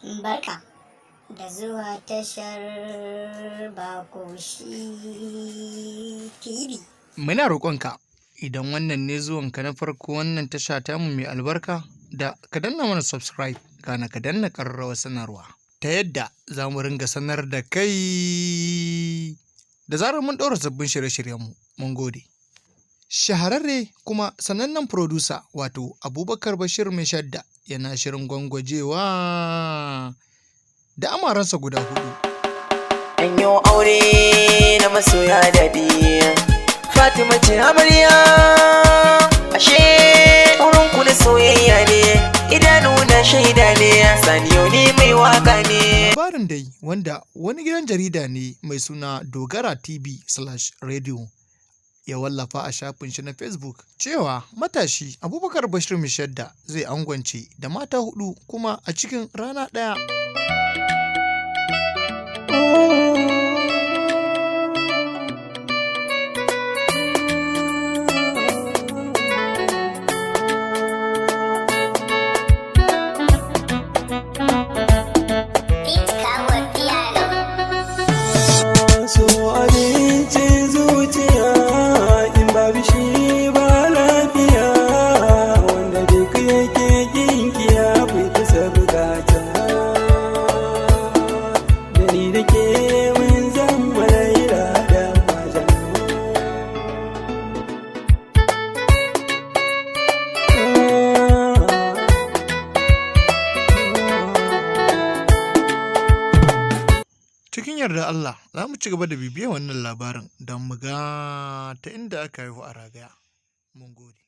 Barka da zuwa tashar Bakoshi TV. Muna roƙonka idan wannan ne zuwanka na farko wannan tasha tamu mai albarka da ka danna mana subscribe kana ka danna ƙararrawar sanarwa ta yadda za mu ringa sanar da kai da zarar mun ɗora sabbin shirye-shiryenmu. Mun gode. Shahararre kuma sanannen producer wato Abubakar Bashir Mai Shadda yana shirin gwangwajewa da amaransa guda 4. An yi aure na masoya daɗi, Fatima ce amarya, ashe ku na soyayya ne, idanu na shaida ne, Saniyo ne mai waka ne. Labarin dai wanda wani gidan jarida ne mai suna Dogara TV/radio ya wallafa a shafin shi na Facebook cewa matashi Abubakar Bashir Mai Shadda zai angwance da mata 4 kuma a cikin rana ɗaya. Cikin yarda Allah za mu ci gaba da bibiyar wannan labarin don mu ga ta inda aka haihu a ragaya. Mun gode.